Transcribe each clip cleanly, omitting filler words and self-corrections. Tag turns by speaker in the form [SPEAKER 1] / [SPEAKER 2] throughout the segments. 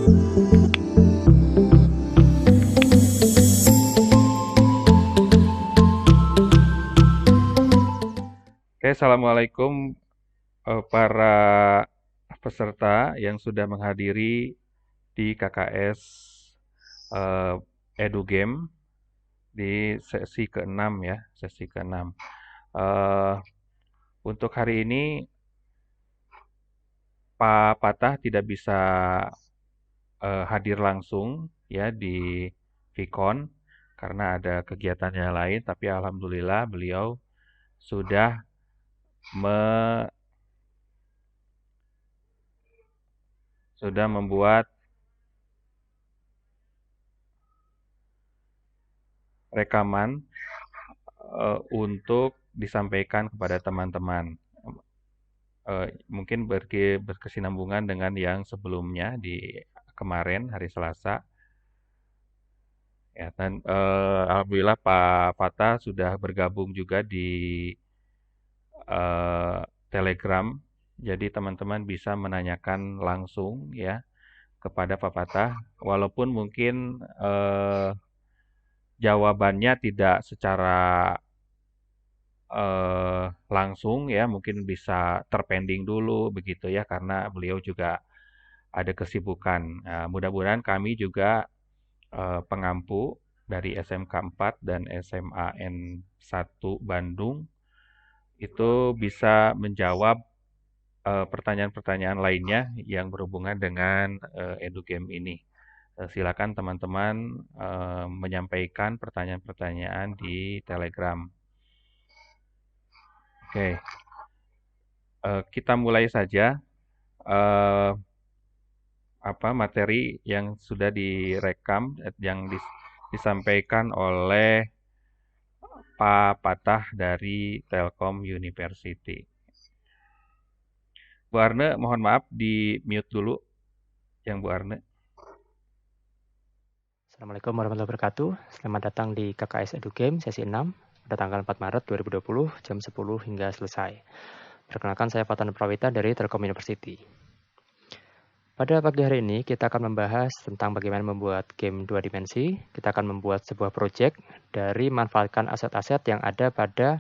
[SPEAKER 1] Oke, Assalamualaikum para peserta yang sudah menghadiri di KKS EduGame di sesi ke-6 ya, sesi ke-6. Eh, untuk hari ini Pak Patah tidak bisa hadir langsung ya di Vicon karena ada kegiatannya lain, tapi alhamdulillah beliau sudah membuat rekaman untuk disampaikan kepada teman-teman. Mungkin berkesinambungan dengan yang sebelumnya di kemarin hari Selasa. Ya, dan alhamdulillah Pak Fatah sudah bergabung juga di Telegram. Jadi teman-teman bisa menanyakan langsung ya kepada Pak Fatah, walaupun mungkin jawabannya tidak secara langsung ya, mungkin bisa terpending dulu begitu ya, karena beliau juga ada kesibukan. Nah, mudah-mudahan kami juga pengampu dari SMK 4 dan SMA N1 Bandung itu bisa menjawab pertanyaan-pertanyaan lainnya yang berhubungan dengan EduGame ini. Silakan teman-teman menyampaikan pertanyaan-pertanyaan di Telegram. Oke, kita mulai saja materi yang sudah direkam yang disampaikan oleh Pak Patah dari Telkom University. Bu Arne, mohon maaf di mute dulu yang Bu Arne.
[SPEAKER 2] Assalamualaikum warahmatullahi wabarakatuh. Selamat datang di KKS EduGame sesi 6 pada tanggal 4 Maret 2020 jam 10 hingga selesai. Perkenalkan, saya Fatah Prawita dari Telkom University. Pada pagi hari ini kita akan membahas tentang bagaimana membuat game 2 dimensi. Kita akan membuat sebuah project dari manfaatkan aset-aset yang ada pada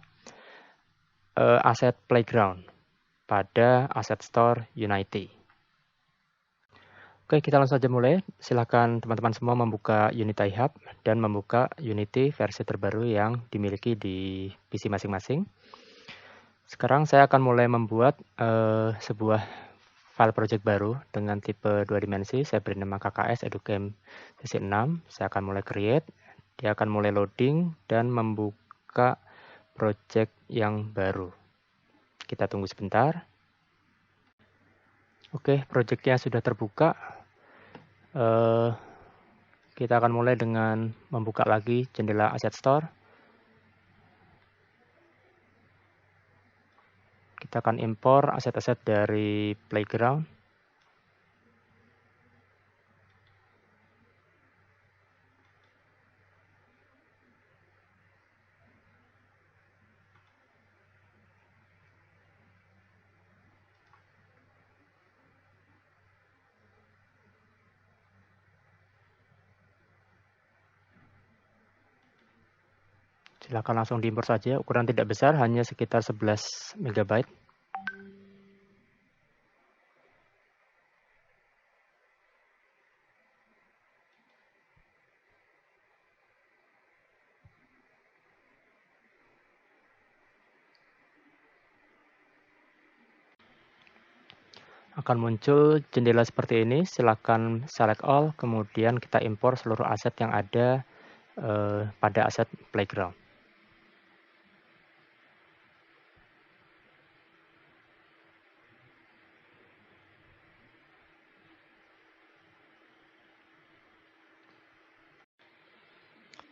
[SPEAKER 2] aset playground pada Asset Store Unity. Oke, kita langsung saja mulai. Silakan teman-teman semua membuka Unity Hub dan membuka Unity versi terbaru yang dimiliki di PC masing-masing. Sekarang saya akan mulai membuat sebuah file project baru dengan tipe 2 dimensi. Saya beri nama KKS EduGame sesi 6. Saya akan mulai create. Dia akan mulai loading dan membuka project yang baru. Kita tunggu sebentar. Oke, projectnya sudah terbuka. Kita akan mulai dengan membuka lagi jendela Asset Store. Kita akan impor aset-aset dari Playground. Silakan langsung diimpor saja, ukuran tidak besar, hanya sekitar 11 MB. Akan muncul jendela seperti ini, silakan select all, kemudian kita impor seluruh aset yang ada pada aset Playground.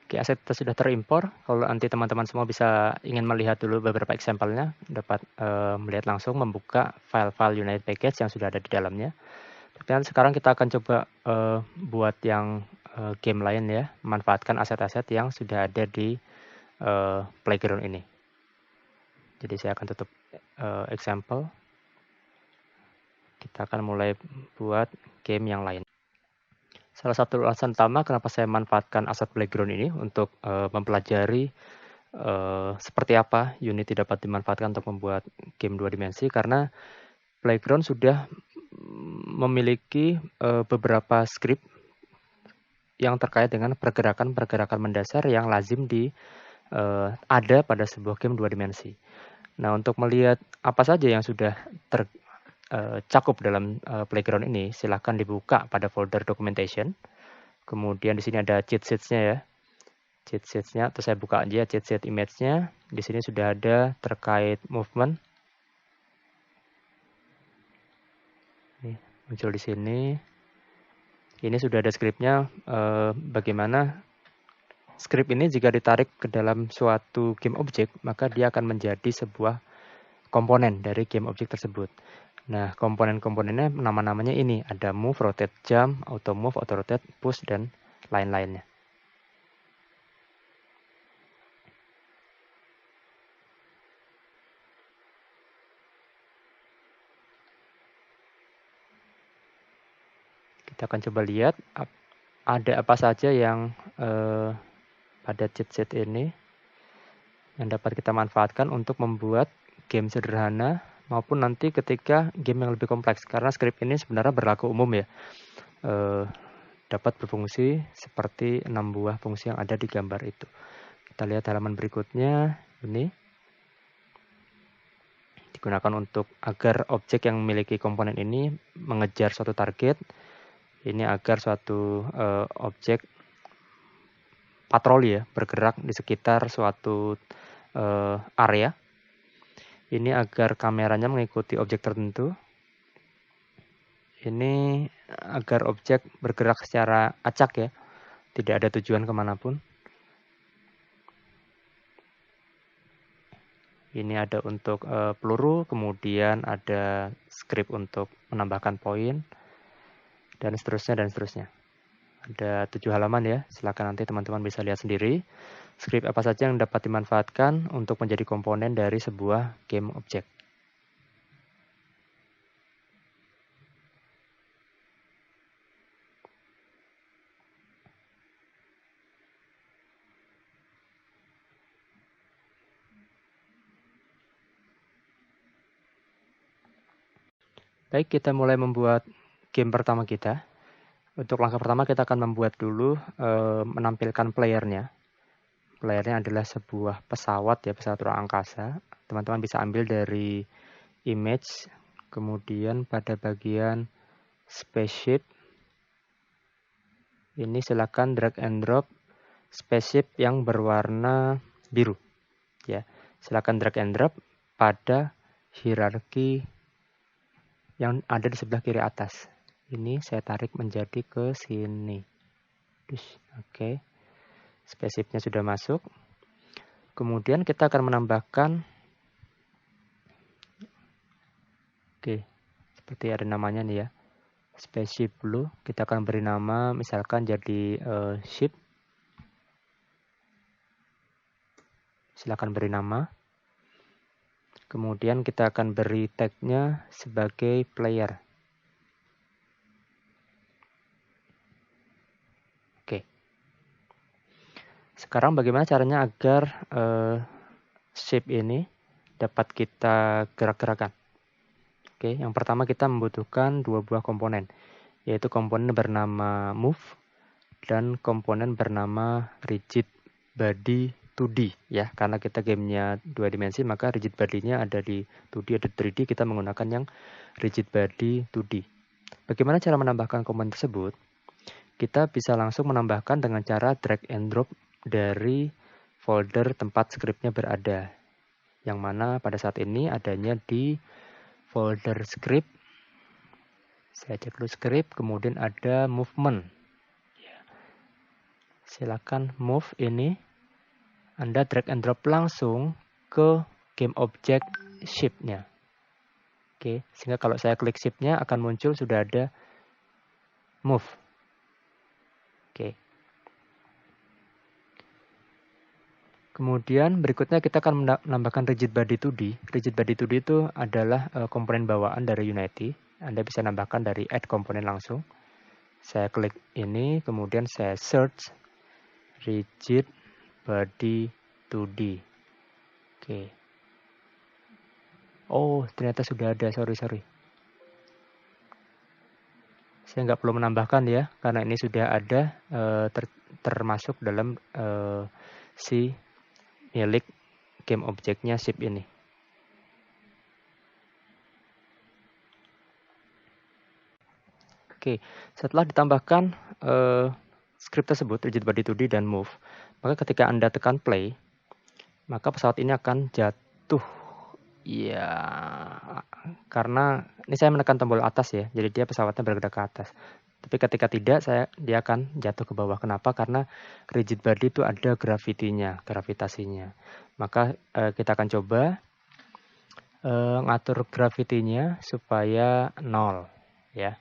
[SPEAKER 2] Oke, aset sudah terimpor. Kalau nanti teman-teman semua bisa ingin melihat dulu beberapa example-nya, dapat melihat langsung membuka file-file Unity Package yang sudah ada di dalamnya. Dan sekarang kita akan coba buat yang game lain ya, memanfaatkan aset-aset yang sudah ada di Playground ini. Jadi saya akan tutup example. Kita akan mulai buat game yang lain. Salah satu alasan utama kenapa saya manfaatkan Asset Playground ini untuk mempelajari seperti apa Unity dapat dimanfaatkan untuk membuat game 2 dimensi, karena Playground sudah memiliki beberapa script yang terkait dengan pergerakan-pergerakan mendasar yang lazim ada pada sebuah game 2 dimensi. Nah, untuk melihat apa saja yang sudah tercakup dalam Playground ini, silahkan dibuka pada folder documentation. Kemudian di sini ada cheat sheets-nya ya. Cheat sheets-nya, atau saya buka aja cheat sheet image-nya. Di sini sudah ada terkait movement. Ini muncul di sini. Ini sudah ada script-nya, bagaimana script ini jika ditarik ke dalam suatu game object, maka dia akan menjadi sebuah komponen dari game object tersebut. Nah, komponen-komponennya nama-namanya ini, ada move, rotate, jump, auto move, auto rotate, push, dan lain-lainnya. Kita akan coba lihat ada apa saja yang pada cheat sheet ini yang dapat kita manfaatkan untuk membuat game sederhana maupun nanti ketika game yang lebih kompleks, karena script ini sebenarnya berlaku umum ya, dapat berfungsi seperti 6 buah fungsi yang ada di gambar itu. Kita lihat halaman berikutnya, ini digunakan untuk agar objek yang memiliki komponen ini mengejar suatu target. Ini agar suatu objek patroli ya, bergerak di sekitar suatu area. Ini agar kameranya mengikuti objek tertentu. Ini agar objek bergerak secara acak ya, tidak ada tujuan kemanapun. Ini ada untuk peluru, kemudian ada script untuk menambahkan poin, dan seterusnya dan seterusnya. Ada 7 halaman ya, silakan nanti teman-teman bisa lihat sendiri script apa saja yang dapat dimanfaatkan untuk menjadi komponen dari sebuah game object. Baik, kita mulai membuat game pertama kita. Untuk langkah pertama kita akan membuat dulu menampilkan playernya. Playernya adalah sebuah pesawat ya, pesawat ruang angkasa. Teman-teman bisa ambil dari image, kemudian pada bagian spaceship, ini silakan drag and drop spaceship yang berwarna biru. Ya, silakan drag and drop pada hierarki yang ada di sebelah kiri atas. Ini saya tarik menjadi ke sini. Oke. Spaceshipnya sudah masuk. Kemudian kita akan menambahkan, seperti ada namanya nih ya, spaceship blue. Kita akan beri nama misalkan jadi ship. Silakan beri nama. Kemudian kita akan beri tag-nya sebagai player. Oke. Sekarang bagaimana caranya agar shape ini dapat kita gerak-gerakan? Oke, yang pertama kita membutuhkan 2 buah komponen, yaitu komponen bernama move dan komponen bernama rigid body 2D ya, karena kita gamenya 2 dimensi maka rigid body-nya ada di 2D, ada di 3D, kita menggunakan yang rigid body 2D. Bagaimana cara menambahkan komponen tersebut? Kita bisa langsung menambahkan dengan cara drag and drop dari folder tempat script-nya berada, yang mana pada saat ini adanya di folder script. Saya cek dulu script, kemudian ada movement. Silakan move ini, Anda drag and drop langsung ke game object shape-nya. Oke, sehingga kalau saya klik shape-nya akan muncul sudah ada move. Oke. Kemudian berikutnya kita akan menambahkan rigid body 2D. Rigid body 2D itu adalah komponen bawaan dari Unity. Anda bisa nambahkan dari add komponen langsung. Saya klik ini, kemudian saya search rigid body 2D. Oke. Oh, ternyata sudah ada. Sorry. Saya nggak perlu menambahkan ya, karena ini sudah ada termasuk dalam si milik game objeknya ship ini. Oke, setelah ditambahkan script tersebut, rigid body 2D dan move, maka ketika Anda tekan play, maka pesawat ini akan jatuh. Ya, karena ini saya menekan tombol atas ya, jadi dia pesawatnya bergerak ke atas. Tapi ketika tidak, dia akan jatuh ke bawah. Kenapa? Karena rigid body itu ada gravitasinya. Maka kita akan coba ngatur gravitinya supaya 0 ya.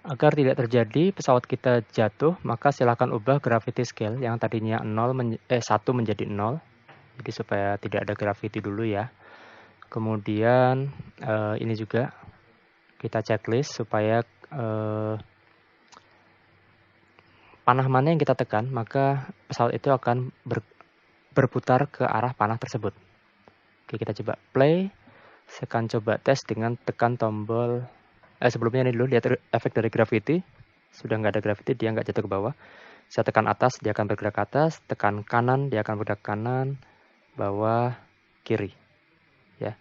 [SPEAKER 2] Agar tidak terjadi pesawat kita jatuh, maka silakan ubah gravity scale yang tadinya 1 menjadi 0. Jadi supaya tidak ada gravity dulu ya. Kemudian ini juga kita checklist supaya panah mana yang kita tekan, maka pesawat itu akan berputar ke arah panah tersebut. Oke, kita coba play. Saya akan coba tes dengan tekan tombol. Sebelumnya ini dulu, lihat efek dari gravity. Sudah nggak ada gravity, dia nggak jatuh ke bawah. Saya tekan atas, dia akan bergerak ke atas. Tekan kanan, dia akan bergerak ke kanan. Bawah, kiri. Ya.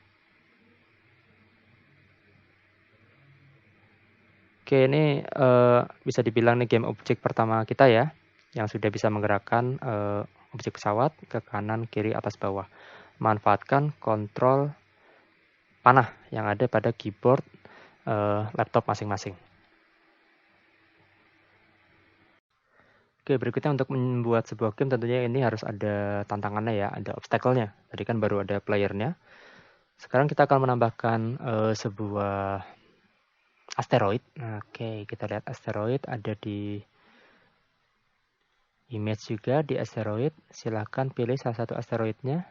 [SPEAKER 2] Oke, ini bisa dibilang nih game objek pertama kita ya, yang sudah bisa menggerakkan objek pesawat ke kanan, kiri, atas, bawah. Manfaatkan kontrol panah yang ada pada keyboard laptop masing-masing. Oke, berikutnya untuk membuat sebuah game tentunya ini harus ada tantangannya ya, ada obstacle-nya. Tadi kan baru ada player-nya. Sekarang kita akan menambahkan sebuah asteroid. Oke, kita lihat asteroid ada di image juga di asteroid. Silahkan pilih salah satu asteroidnya.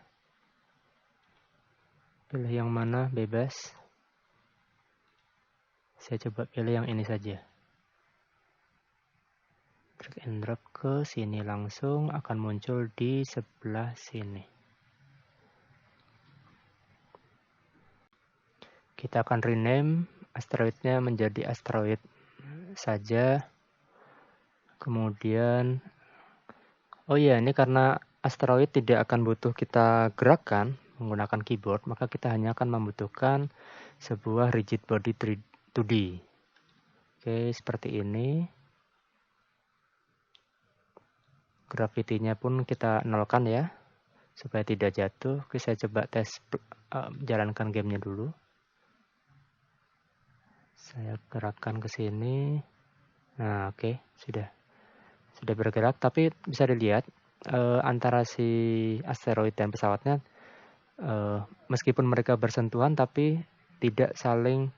[SPEAKER 2] Pilih yang mana, bebas. Saya coba pilih yang ini saja. Drag and drop ke sini langsung akan muncul di sebelah sini. Kita akan rename asteroidnya menjadi asteroid saja. Kemudian, oh iya, ini karena asteroid tidak akan butuh kita gerakkan menggunakan keyboard, maka kita hanya akan membutuhkan sebuah rigid body 2D. Oke, seperti ini. Gravity-nya pun kita nolkan ya, supaya tidak jatuh. Oke, saya coba tes jalankan gamenya dulu. Saya gerakkan ke sini. Nah, oke, sudah bergerak. Tapi bisa dilihat antara si asteroid dan pesawatnya, meskipun mereka bersentuhan, tapi tidak saling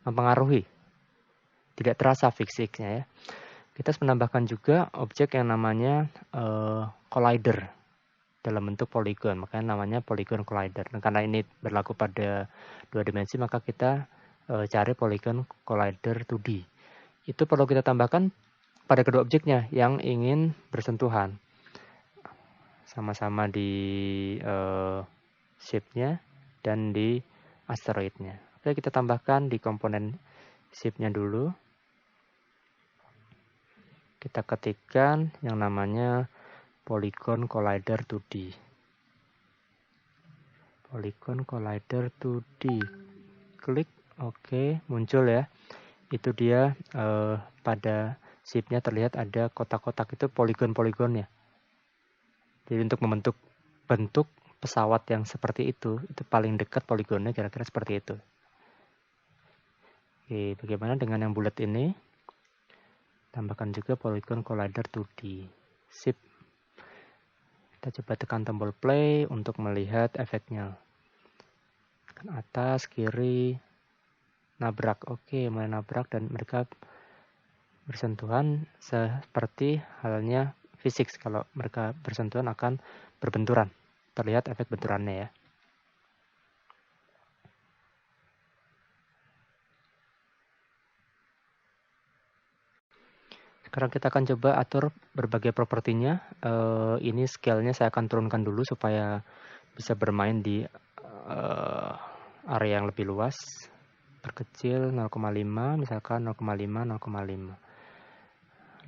[SPEAKER 2] mempengaruhi. Tidak terasa fisiknya ya. Kita harus menambahkan juga objek yang namanya collider dalam bentuk polygon, makanya namanya polygon collider. Dan karena ini berlaku pada 2 dimensi, maka kita cari polygon collider 2D. Itu perlu kita tambahkan pada kedua objeknya yang ingin bersentuhan. Sama-sama di shape-nya dan di asteroidnya. Oke, kita tambahkan di komponen shape-nya dulu. Kita ketikkan yang namanya Polygon Collider 2D. Polygon Collider 2D. Klik, oke, muncul ya. Itu dia pada shape-nya terlihat ada kotak-kotak, itu poligon-poligonnya. Jadi untuk membentuk bentuk pesawat yang seperti itu paling dekat poligonnya kira-kira seperti itu. Oke, bagaimana dengan yang bulat ini? Tambahkan juga Polygon Collider 2D. Sip. Kita coba tekan tombol play untuk melihat efeknya. Tekan atas, kiri, nabrak. Oke, mulai nabrak dan mereka bersentuhan seperti halnya fisik. Kalau mereka bersentuhan akan berbenturan. Terlihat efek benturannya ya. Sekarang kita akan coba atur berbagai propertinya. Ini scale-nya saya akan turunkan dulu supaya bisa bermain di area yang lebih luas. Perkecil 0,5, misalkan 0,5, 0,5.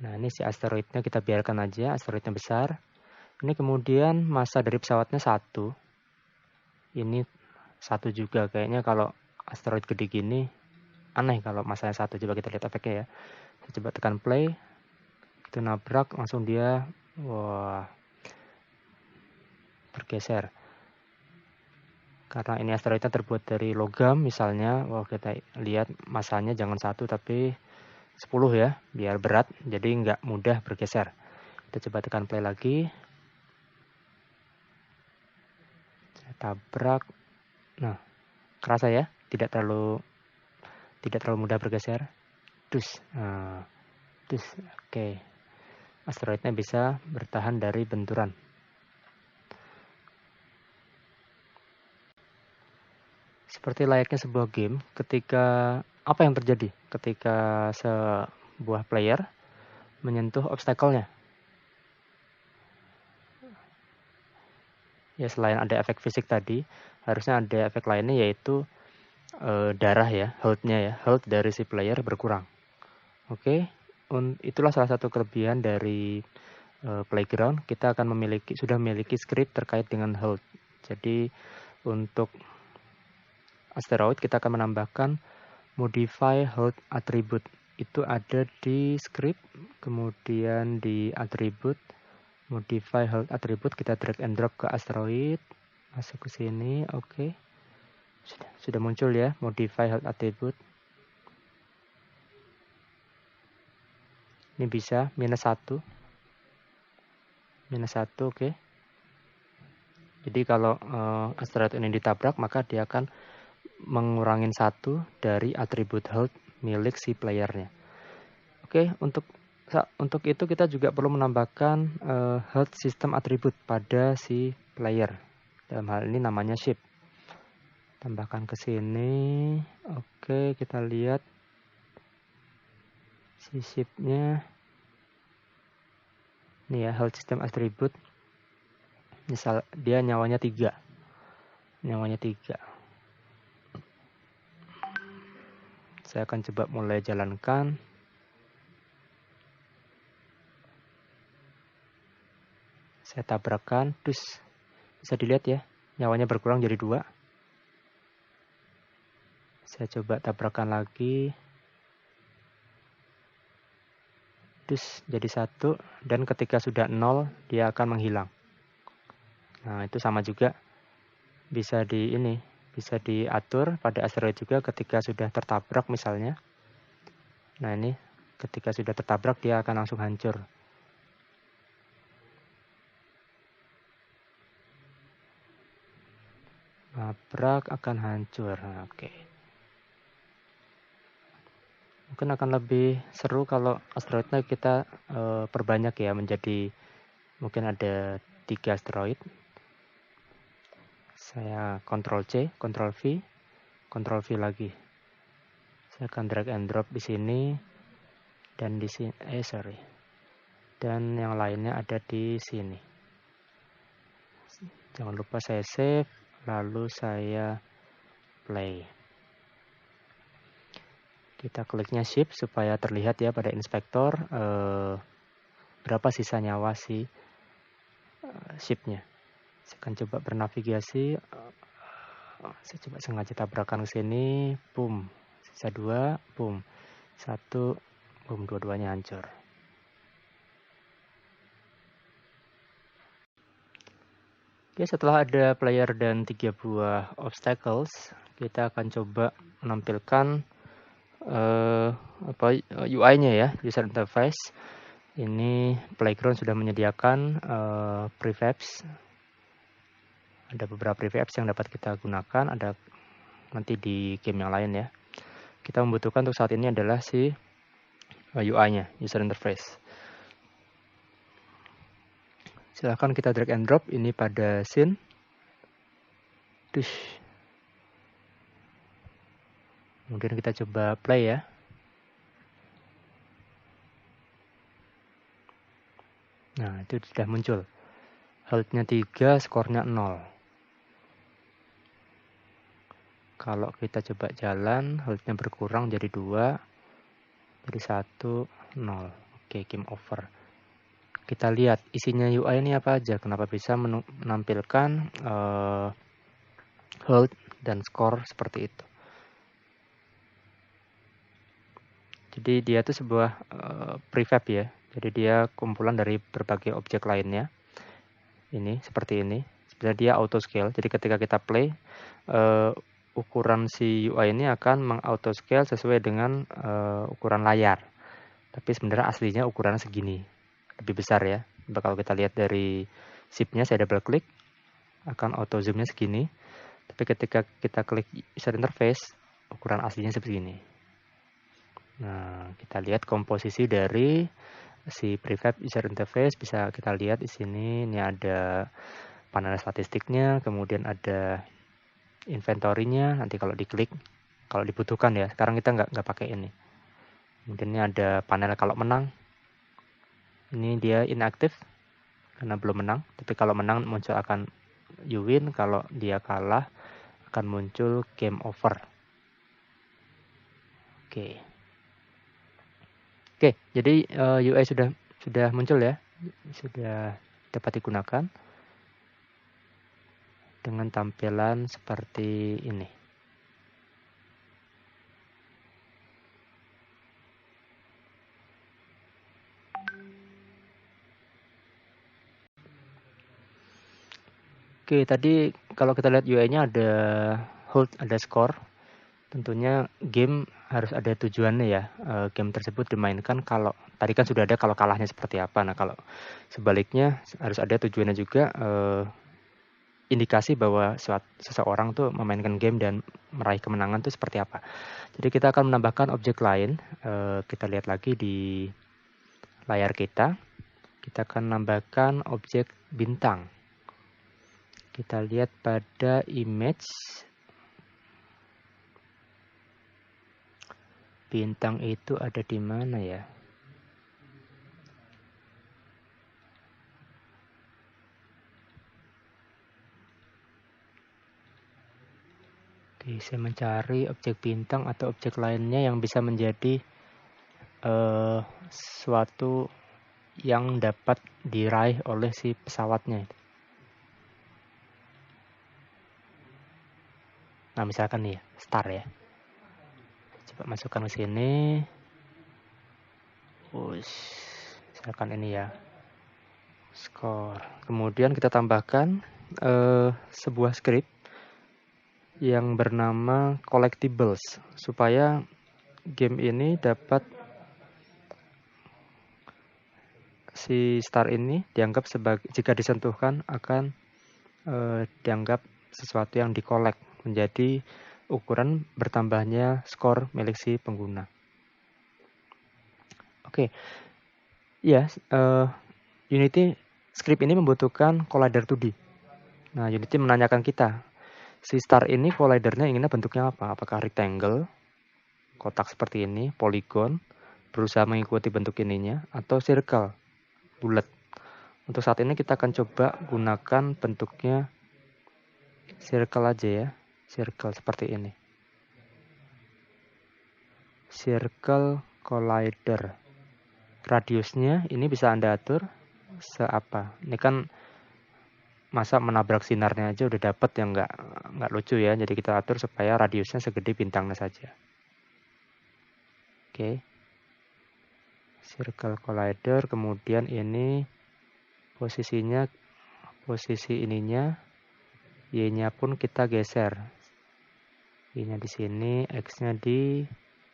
[SPEAKER 2] Nah, ini si asteroidnya kita biarkan aja, asteroidnya besar. Ini kemudian massa dari pesawatnya 1. Ini 1 juga. Kayaknya kalau asteroid gede gini, aneh kalau massanya 1. Coba kita lihat efeknya ya. Saya coba tekan play. Itu nabrak, langsung dia, wah, bergeser. Karena ini asteroidnya terbuat dari logam misalnya, wah kita lihat massanya jangan 1 tapi 10 ya, biar berat, jadi nggak mudah bergeser. Kita coba tekan play lagi. Saya tabrak. Nah, kerasa ya, tidak terlalu mudah bergeser. Dus, oke. Asteroidnya bisa bertahan dari benturan. Seperti layaknya sebuah game, apa yang terjadi ketika sebuah player menyentuh obstacle-nya? Ya, selain ada efek fisik tadi, harusnya ada efek lainnya, yaitu darah ya, health-nya ya, health dari si player berkurang. Oke, itulah salah satu kelebihan dari playground. Kita akan sudah memiliki script terkait dengan health. Jadi untuk asteroid kita akan menambahkan modify health attribute. Itu ada di script, kemudian di attribute, modify health attribute, kita drag and drop ke asteroid, masuk ke sini, oke. Sudah muncul ya, modify health attribute. Ini bisa -1. -1, oke. Jadi kalau asteroid ini ditabrak, maka dia akan mengurangin 1 dari atribut health milik si playernya. Oke, untuk itu kita juga perlu menambahkan health system attribute pada si player. Dalam hal ini namanya ship. Tambahkan ke sini. Oke, kita lihat si shipnya. Ini ya, health system attribute. Misal dia nyawanya 3. Saya akan coba mulai jalankan. Saya tabrakkan, terus bisa dilihat ya, nyawanya berkurang jadi 2. Saya coba tabrakan lagi. Terus jadi 1, dan ketika sudah 0, dia akan menghilang. Nah, itu sama juga. Bisa diatur pada asteroid juga ketika sudah tertabrak misalnya. Nah, ini ketika sudah tertabrak dia akan langsung hancur. Nabrak akan hancur. Oke. Mungkin akan lebih seru kalau asteroidnya kita perbanyak ya, menjadi mungkin ada 3 asteroid. Saya Ctrl C, Ctrl V, Ctrl V lagi. Saya akan drag and drop di sini dan di sini. Dan yang lainnya ada di sini. Jangan lupa saya save, lalu saya play. Kita kliknya shift supaya terlihat ya pada inspektor berapa sisa nyawa si shipnya. Saya akan coba bernavigasi. Saya coba sengaja tabrakan ke sini, boom. Sisa 2, boom. 1, boom, dua-duanya hancur. Oke, setelah ada player dan 3 buah obstacles, kita akan coba menampilkan UI-nya ya, user interface. Ini playground sudah menyediakan prefabs. Ada beberapa prefabs yang dapat kita gunakan, ada nanti di game yang lain ya. Kita membutuhkan untuk saat ini adalah si UI-nya, user interface. Silahkan kita drag and drop ini pada scene. Kemudian kita coba play ya. Nah, itu sudah muncul. Health-nya 3, skornya 0. Kalau kita coba jalan, health-nya berkurang jadi 2, jadi 1, 0. Oke, game over. Kita lihat isinya UI ini apa aja, kenapa bisa menampilkan health dan skor seperti itu. Jadi dia itu sebuah prefab ya. Jadi dia kumpulan dari berbagai objek lainnya. Ini seperti ini. Sebenarnya dia auto scale. Jadi ketika kita play, ukuran si UI ini akan meng-auto scale sesuai dengan ukuran layar. Tapi sebenarnya aslinya ukurannya segini, lebih besar ya. Kalau kita lihat dari zipnya, saya double klik, akan auto zoomnya segini. Tapi ketika kita klik user interface, ukuran aslinya sebegini. Nah, kita lihat komposisi dari si prefab user interface, bisa kita lihat di sini. Ini ada panel statistiknya, kemudian ada inventory-nya. Nanti kalau diklik, kalau dibutuhkan ya. Sekarang kita nggak pakai ini. Kemudian ini ada panel kalau menang. Ini dia inaktif karena belum menang. Tapi kalau menang muncul akan you win. Kalau dia kalah akan muncul game over. Oke, jadi UI sudah muncul ya, sudah dapat digunakan dengan tampilan seperti ini. Oke, tadi kalau kita lihat UI-nya ada hold, ada score. Tentunya game harus ada tujuannya ya. Game tersebut dimainkan kalau tadi kan sudah ada kalau kalahnya seperti apa. Nah, kalau sebaliknya harus ada tujuannya juga, indikasi bahwa seseorang tuh memainkan game dan meraih kemenangan tuh seperti apa. Jadi kita akan menambahkan objek lain. Kita lihat lagi di layar kita. Kita akan menambahkan objek bintang. Kita lihat pada image. Bintang itu ada di mana ya? Oke, saya mencari objek bintang atau objek lainnya yang bisa menjadi sesuatu yang dapat diraih oleh si pesawatnya. Nah, misalkan nih, star ya. Coba masukkan ke sini. Misalkan ini ya. Skor. Kemudian kita tambahkan sebuah script yang bernama collectibles supaya game ini dapat si star ini dianggap sebagai, jika disentuhkan akan dianggap sesuatu yang dikolek, menjadi ukuran bertambahnya skor milik si pengguna. Oke, ya, Unity script ini membutuhkan collider 2D. Nah, Unity menanyakan kita, si star ini collidernya inginnya bentuknya apa? Apakah rectangle, kotak seperti ini, polygon, berusaha mengikuti bentuk ininya, atau circle, bulat. Untuk saat ini kita akan coba gunakan bentuknya circle aja ya, circle seperti ini. Circle collider. Radiusnya ini bisa Anda atur seapa. Ini kan masa menabrak sinarnya aja udah dapet yang nggak lucu ya. Jadi kita atur supaya radiusnya segede bintangnya saja. Oke. Circle collider, kemudian ini posisinya, posisi ininya, Y-nya pun kita geser. Y-nya di sini, X-nya di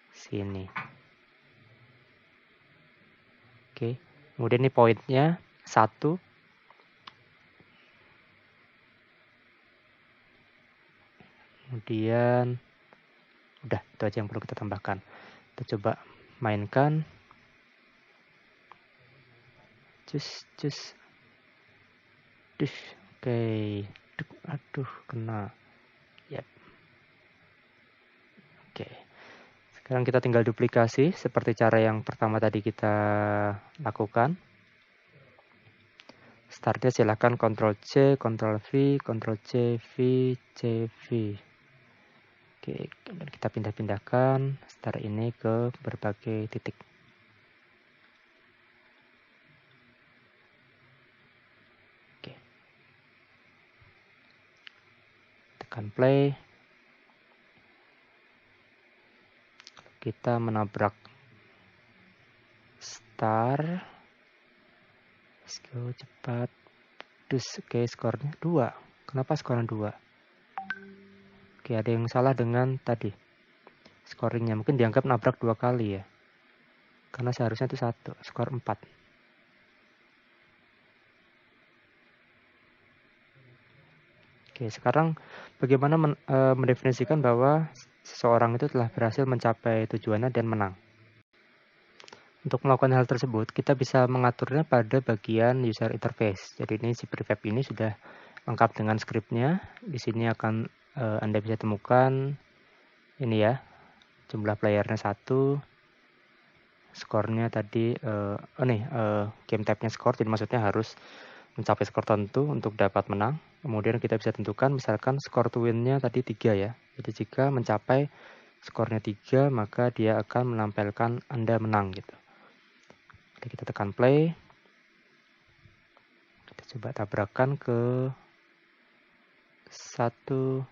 [SPEAKER 2] sini. Oke. Kemudian ini pointnya 1. Kemudian udah, itu aja yang perlu kita tambahkan. Kita coba mainkan. Cus. Oke. Aduh, kena. Yap. Oke. Sekarang kita tinggal duplikasi seperti cara yang pertama tadi kita lakukan. startnya silakan Ctrl C, Ctrl V, Ctrl C, V, C, V. Oke, dan kita pindah-pindahkan start ini ke berbagai titik. Oke. Tekan play. Kita menabrak start. Let's go, cepat. Oke, skornya 2. Kenapa skornya 2? Oke, ada yang salah dengan tadi scoringnya. Mungkin dianggap nabrak 2 kali ya. Karena seharusnya itu 1, skor 4. Oke, sekarang bagaimana mendefinisikan bahwa seseorang itu telah berhasil mencapai tujuannya dan menang. Untuk melakukan hal tersebut, kita bisa mengaturnya pada bagian user interface. Jadi ini si prefab ini sudah lengkap dengan skripnya. Di sini akan Anda bisa temukan ini ya, jumlah playernya 1, skornya tadi, game type-nya skor, jadi maksudnya harus mencapai skor tertentu untuk dapat menang. Kemudian kita bisa tentukan misalkan skor to win-nya tadi 3 ya. Jadi jika mencapai skornya 3, maka dia akan menampilkan Anda menang gitu. Oke, kita tekan play. Kita coba tabrakan ke 1,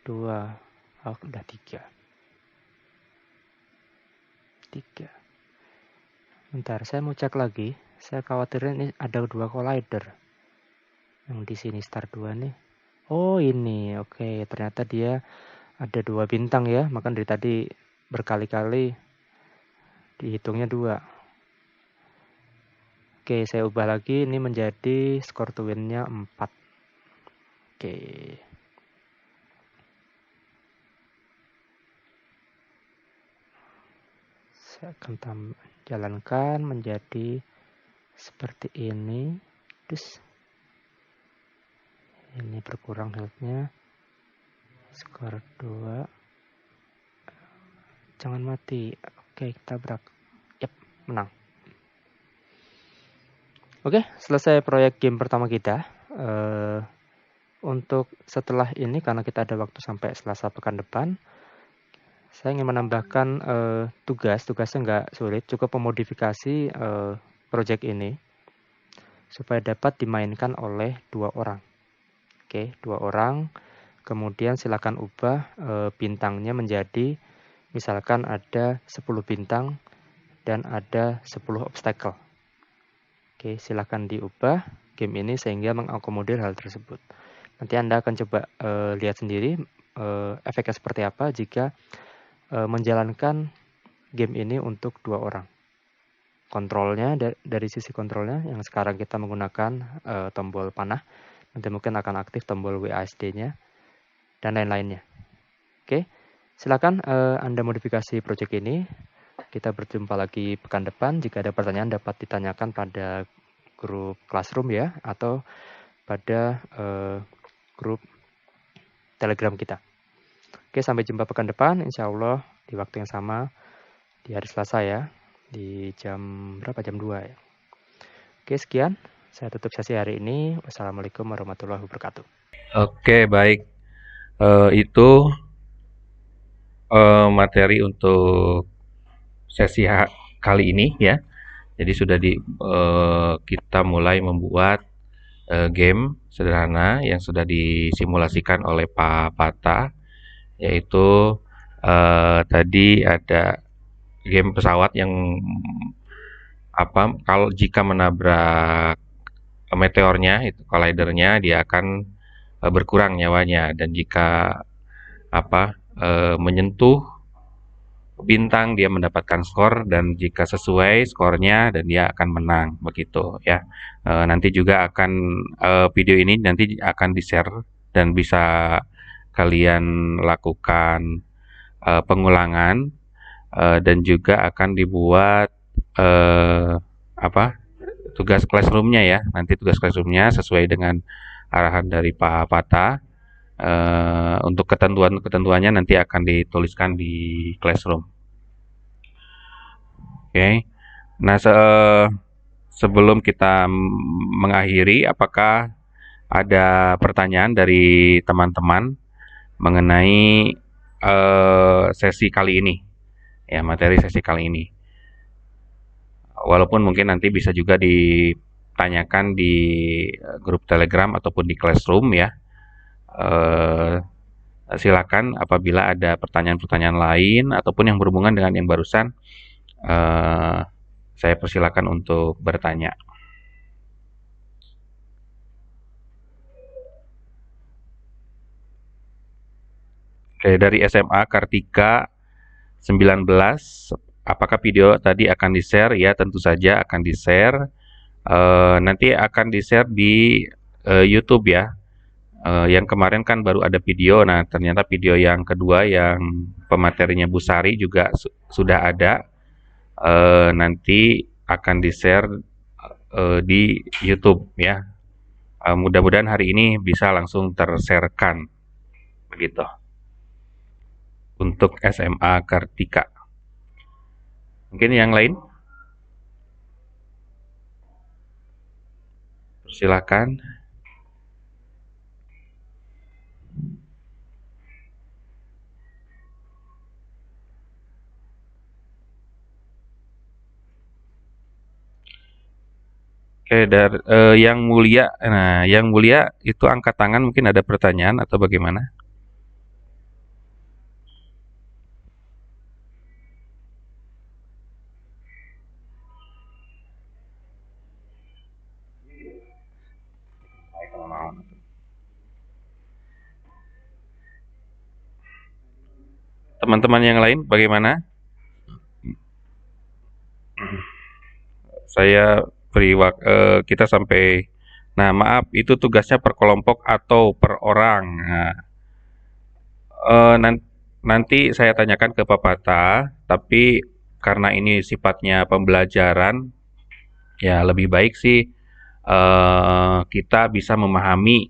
[SPEAKER 2] 2, udah 3. Bentar, saya mau cek lagi. Saya khawatir ini ada 2 collider. Yang di sini start 2 nih. Oh, ini. Oke, ternyata dia ada 2 bintang ya. Maka dari tadi berkali-kali dihitungnya 2. Oke, saya ubah lagi. Ini menjadi skor to win-nya 4. Oke. Saya akan jalankan menjadi seperti ini. Terus ini berkurang health-nya. Skor 2. Jangan mati. Oke, tabrak. Yap, menang. Oke, selesai proyek game pertama kita. Untuk setelah ini, karena kita ada waktu sampai Selasa pekan depan, saya ingin menambahkan tugasnya nggak sulit, cukup memodifikasi project ini supaya dapat dimainkan oleh 2 orang. Oke, 2 orang. Kemudian silakan ubah bintangnya menjadi, misalkan ada 10 bintang dan ada 10 obstacle. Oke, silakan diubah game ini sehingga mengakomodir hal tersebut. Nanti Anda akan coba lihat sendiri efeknya seperti apa jika menjalankan game ini untuk 2 orang. Kontrolnya dari sisi kontrolnya yang sekarang kita menggunakan tombol panah, nanti mungkin akan aktif tombol WASD-nya dan lain-lainnya. Oke, silakan Anda modifikasi project ini. Kita berjumpa lagi pekan depan. Jika ada pertanyaan dapat ditanyakan pada grup Classroom ya, atau pada grup Telegram kita. Oke, sampai jumpa pekan depan. Insya Allah di waktu yang sama di hari Selasa ya. Di jam berapa? Jam 2 ya. Oke, sekian. Saya tutup sesi hari ini. Wassalamualaikum warahmatullahi wabarakatuh.
[SPEAKER 1] Oke, baik. Itu materi untuk sesi kali ini ya. Jadi sudah kita mulai membuat game sederhana yang sudah disimulasikan oleh Pak Pata, yaitu tadi ada game pesawat yang kalau jika menabrak meteornya, itu collidernya, dia akan berkurang nyawanya, dan jika menyentuh bintang dia mendapatkan skor, dan jika sesuai skornya dan dia akan menang begitu ya. Nanti juga akan video ini nanti akan di-share dan bisa kalian lakukan pengulangan, dan juga akan dibuat tugas classroom-nya ya. Nanti tugas classroom-nya sesuai dengan arahan dari Pak Pata. Untuk ketentuannya nanti akan dituliskan di Classroom. Oke. Nah, sebelum kita mengakhiri, apakah ada pertanyaan dari teman-teman mengenai sesi kali ini, ya materi sesi kali ini. Walaupun mungkin nanti bisa juga ditanyakan di grup Telegram ataupun di Classroom ya. Eh, Silakan apabila ada pertanyaan-pertanyaan lain ataupun yang berhubungan dengan yang barusan, eh, saya persilakan untuk bertanya. Oke, dari SMA Kartika 19, apakah video tadi akan di-share? Ya, tentu saja akan di-share. Nanti akan di-share di YouTube ya. Yang kemarin kan baru ada video, nah ternyata video yang kedua yang pematerinya Bu Sari juga sudah ada. Nanti akan di-share di YouTube ya. Mudah-mudahan hari ini bisa langsung ter-sharekan begitu untuk SMA Kartika. Mungkin yang lain? Silakan. Oke, yang mulia, nah yang mulia itu angkat tangan mungkin ada pertanyaan atau bagaimana? Teman-teman yang lain bagaimana? Saya kita sampai, nah maaf itu tugasnya per kelompok atau per orang. Nah, nanti saya tanyakan ke Pak Pata, tapi karena ini sifatnya pembelajaran, ya lebih baik sih kita bisa memahami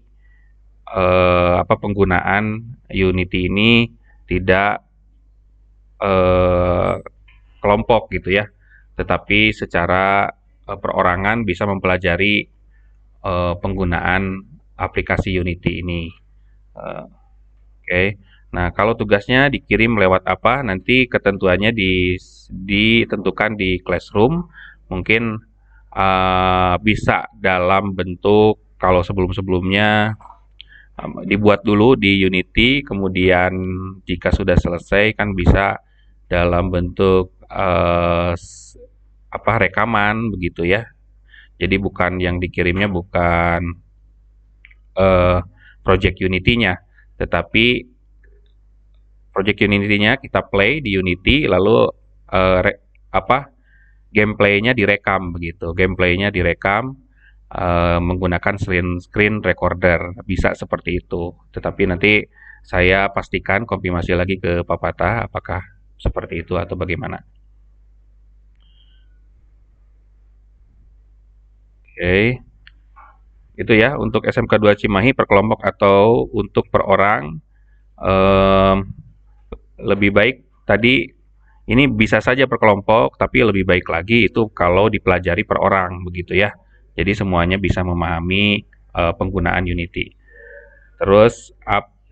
[SPEAKER 1] apa penggunaan Unity ini tidak eh, kelompok gitu ya, tetapi secara perorangan bisa mempelajari penggunaan aplikasi Unity ini. Eh, Oke. Nah, kalau tugasnya dikirim lewat apa, nanti ketentuannya ditentukan di Classroom. Mungkin bisa dalam bentuk kalau sebelum-sebelumnya dibuat dulu di Unity, kemudian jika sudah selesai kan bisa dalam bentuk apa rekaman begitu ya. Jadi bukan yang dikirimnya bukan eh, project Unity-nya, tetapi project Unity-nya kita play di Unity lalu apa gameplaynya direkam begitu. Gameplaynya direkam menggunakan screen recorder bisa seperti itu. Tetapi nanti saya pastikan konfirmasi lagi ke Pak Pata apakah seperti itu atau bagaimana. Oke, itu ya untuk SMK 2 Cimahi per kelompok atau untuk per orang. Em, Lebih baik tadi ini bisa saja per kelompok, tapi lebih baik lagi itu kalau dipelajari per orang begitu ya. Jadi semuanya bisa memahami penggunaan Unity. Terus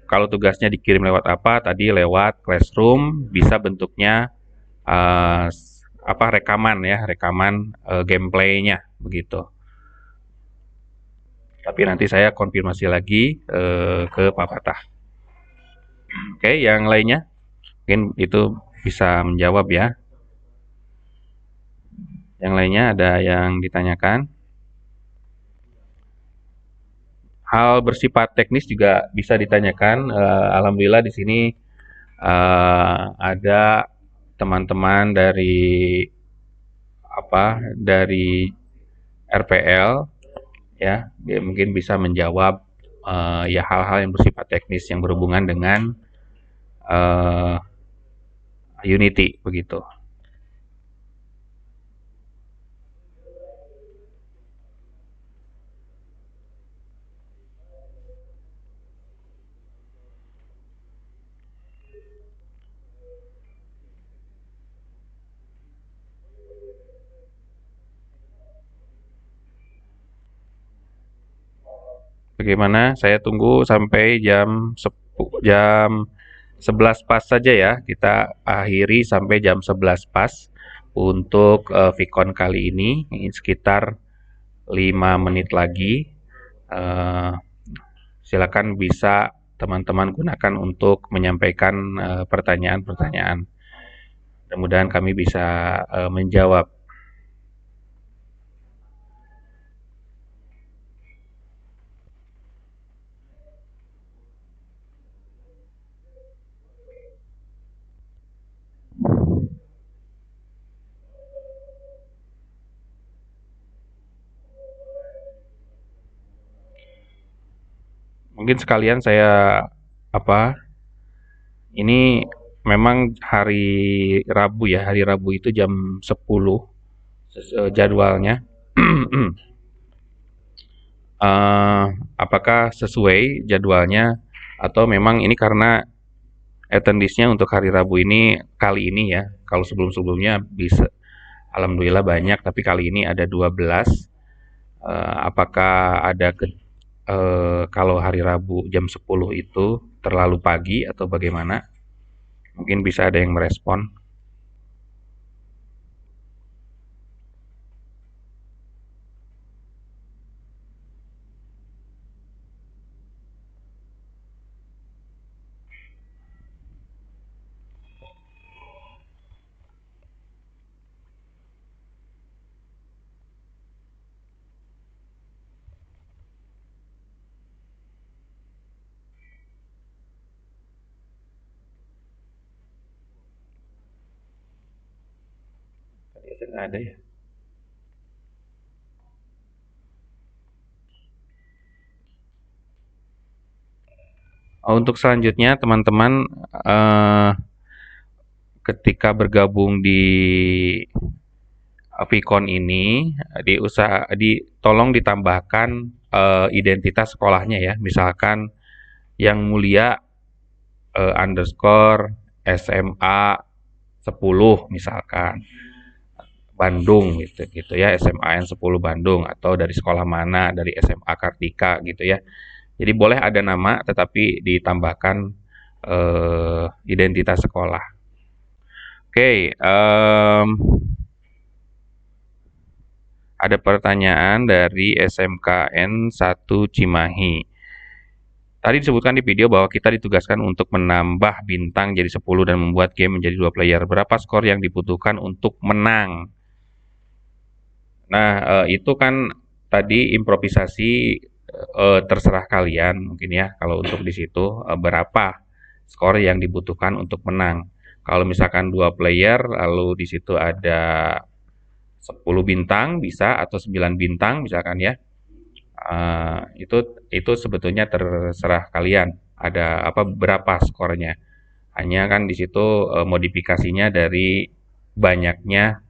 [SPEAKER 1] kalau tugasnya dikirim lewat apa? Tadi lewat Classroom, bisa bentuknya eh, apa rekaman ya, rekaman gameplaynya begitu. Tapi nanti saya konfirmasi lagi ke Pak Fatah. Oke, yang lainnya mungkin itu bisa menjawab ya. Yang lainnya ada yang ditanyakan. Hal bersifat teknis juga bisa ditanyakan. Alhamdulillah di sini ada teman-teman dari dari RPL ya, dia mungkin bisa menjawab ya hal-hal yang bersifat teknis yang berhubungan dengan eh, Unity begitu. Bagaimana? Saya tunggu sampai jam 11 pas saja ya. Kita akhiri sampai jam 11 pas untuk Vicon kali ini. Ini sekitar 5 menit lagi. Eh, Silakan bisa teman-teman gunakan untuk menyampaikan pertanyaan-pertanyaan. Mudah-mudahan kami bisa menjawab. Mungkin sekalian saya ini memang hari Rabu ya, hari Rabu itu jam 10 jadwalnya. Apakah sesuai jadwalnya atau memang ini karena attendance-nya untuk hari Rabu ini kali ini ya. Kalau sebelum-sebelumnya bisa alhamdulillah banyak, tapi kali ini ada 12. Apakah ada kalau hari Rabu jam 10 itu terlalu pagi atau bagaimana? Mungkin bisa ada yang merespon. Nggak ada ya. Untuk selanjutnya teman-teman ketika bergabung di Vicon ini tolong ditambahkan identitas sekolahnya ya. Misalkan yang mulia underscore SMA 10 misalkan Bandung gitu ya, SMAN 10 Bandung, atau dari sekolah mana, dari SMA Kartika gitu ya. Jadi boleh ada nama tetapi ditambahkan identitas sekolah. Oke, ada pertanyaan dari SMKN 1 Cimahi. Tadi disebutkan di video bahwa kita ditugaskan untuk menambah bintang jadi 10 dan membuat game menjadi 2 player. Berapa skor yang dibutuhkan untuk menang? Nah, itu kan tadi improvisasi, terserah kalian mungkin ya kalau untuk di situ, berapa skor yang dibutuhkan untuk menang. Kalau misalkan 2 player lalu di situ ada 10 bintang bisa atau 9 bintang misalkan ya. Itu sebetulnya terserah kalian, ada berapa skornya. Hanya kan di situ, modifikasinya dari banyaknya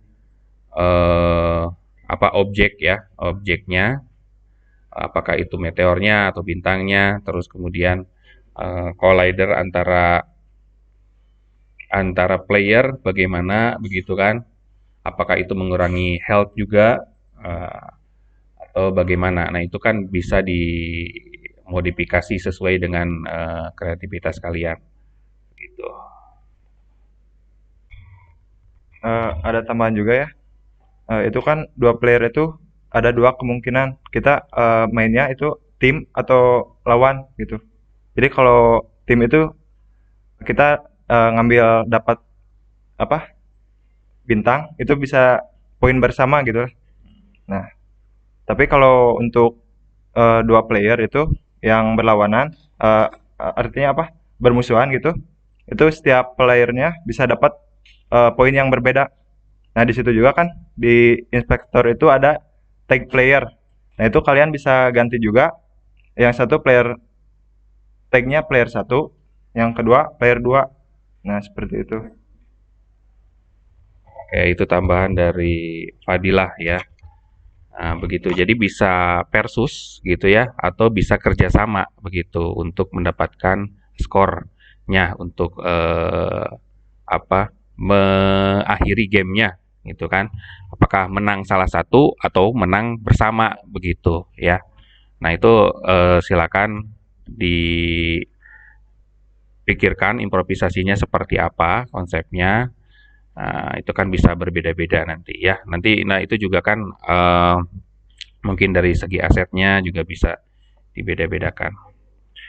[SPEAKER 1] objek ya, objeknya, apakah itu meteornya atau bintangnya, terus kemudian collider antara player bagaimana begitu kan, apakah itu mengurangi health juga atau bagaimana. Nah itu kan bisa dimodifikasi sesuai dengan kreativitas kalian gitu.
[SPEAKER 3] Ada tambahan juga ya. Itu kan 2 player itu ada 2 kemungkinan kita mainnya itu tim atau lawan gitu. Jadi kalau tim itu kita ngambil dapat bintang itu bisa poin bersama gitu. Nah, tapi kalau untuk 2 player itu yang berlawanan artinya bermusuhan gitu. Itu setiap playernya bisa dapat poin yang berbeda. Nah, di situ juga kan di inspektor itu ada tag player. Nah, itu kalian bisa ganti juga. Yang satu player tagnya player 1, yang kedua player 2. Nah, seperti itu.
[SPEAKER 1] Oke, itu tambahan dari Fadilah ya. Nah, begitu. Jadi bisa versus gitu ya, atau bisa kerjasama begitu untuk mendapatkan skornya untuk mengakhiri gamenya gitu kan. Apakah menang salah satu atau menang bersama begitu ya. Nah, itu silakan dipikirkan improvisasinya seperti apa konsepnya. Nah, itu kan bisa berbeda-beda nanti ya. Nah itu juga kan mungkin dari segi asetnya juga bisa dibeda-bedakan.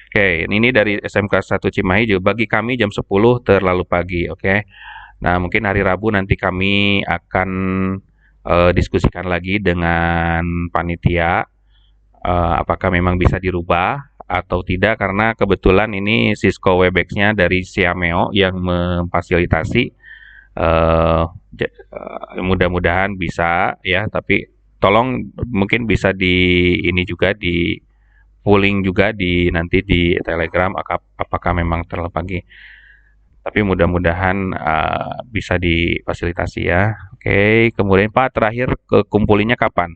[SPEAKER 1] Oke, ini dari SMK 1 Cimahi juga bagi kami jam 10 terlalu pagi, oke. Nah, mungkin hari Rabu nanti kami akan diskusikan lagi dengan panitia apakah memang bisa dirubah atau tidak karena kebetulan ini Cisco Webex-nya dari Siameo yang memfasilitasi mudah-mudahan bisa ya, tapi tolong mungkin bisa ini juga di pooling juga nanti di Telegram apakah memang terlalu pagi. Tapi mudah-mudahan bisa difasilitasi ya. Oke, kemudian Pak terakhir kumpulinnya kapan?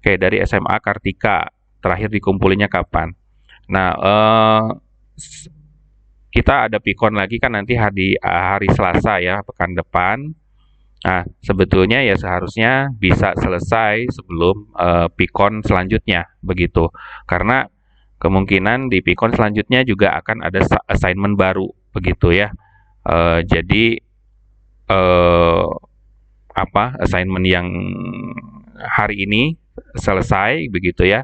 [SPEAKER 1] Oke, dari SMA Kartika terakhir dikumpulinya kapan? Nah, kita ada pikon lagi kan nanti hari Selasa ya, pekan depan. Nah, sebetulnya ya seharusnya bisa selesai sebelum pikon selanjutnya, begitu. Karena kemungkinan di pikon selanjutnya juga akan ada assignment baru, begitu ya. Jadi assignment yang hari ini selesai, begitu ya.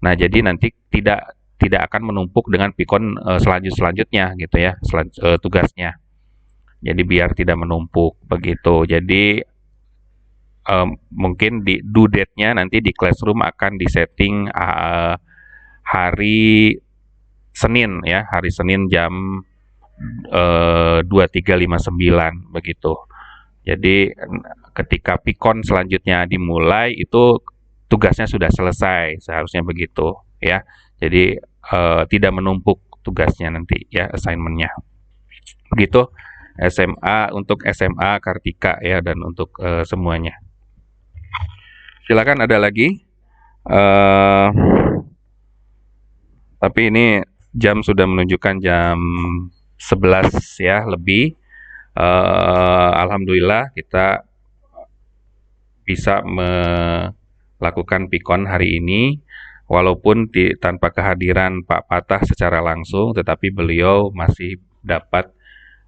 [SPEAKER 1] Nah, jadi nanti tidak akan menumpuk dengan pikon selanjutnya gitu ya, tugasnya. Jadi biar tidak menumpuk begitu. Jadi mungkin di due date-nya nanti di Classroom akan disetting hari Senin ya, hari Senin jam 23.59 begitu. Jadi ketika pikon selanjutnya dimulai itu tugasnya sudah selesai, seharusnya begitu ya. Jadi tidak menumpuk tugasnya nanti ya, assignment-nya. Begitu untuk SMA Kartika ya, dan untuk semuanya. Silakan ada lagi. Tapi ini jam sudah menunjukkan jam 11 ya lebih. Alhamdulillah kita bisa melakukan pikon hari ini walaupun tanpa kehadiran Pak Patah secara langsung, tetapi beliau masih dapat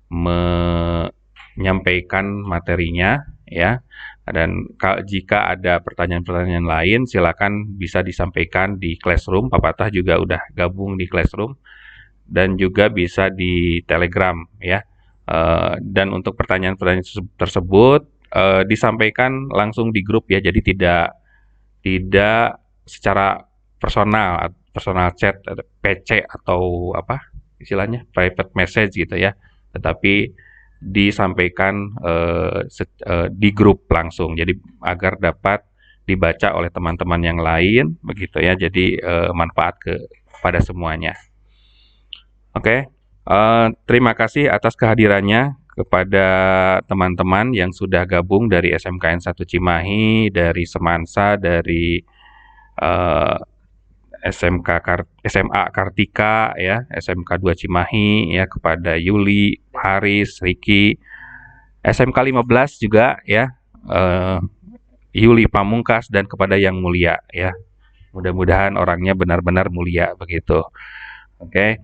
[SPEAKER 1] menyampaikan materinya ya. Dan jika ada pertanyaan-pertanyaan lain silakan bisa disampaikan di Classroom. Pak Patah juga udah gabung di Classroom dan juga bisa di Telegram ya. Dan untuk pertanyaan-pertanyaan tersebut disampaikan langsung di grup ya, jadi tidak secara personal chat, PC atau apa istilahnya private message gitu ya, tetapi disampaikan di grup langsung, jadi agar dapat dibaca oleh teman-teman yang lain begitu ya, jadi manfaat kepada semuanya. Oke. Terima kasih atas kehadirannya kepada teman-teman yang sudah gabung dari SMKN 1 Cimahi, dari Semansa, dari SMA Kartika ya, SMK 2 Cimahi ya, kepada Yuli, Haris, Riki, SMK 15 juga ya, Yuli Pamungkas, dan kepada Yang Mulia ya. Mudah-mudahan orangnya benar-benar mulia begitu. Oke.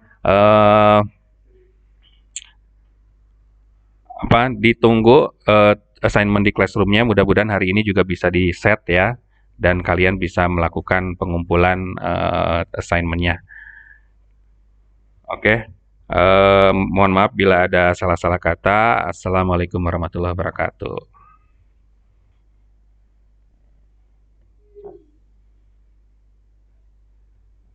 [SPEAKER 1] Ditunggu assignment di Classroom-nya, mudah-mudahan hari ini juga bisa di-set ya, dan kalian bisa melakukan pengumpulan assignment-nya. Oke. Mohon maaf bila ada salah-salah kata. Assalamualaikum warahmatullahi wabarakatuh.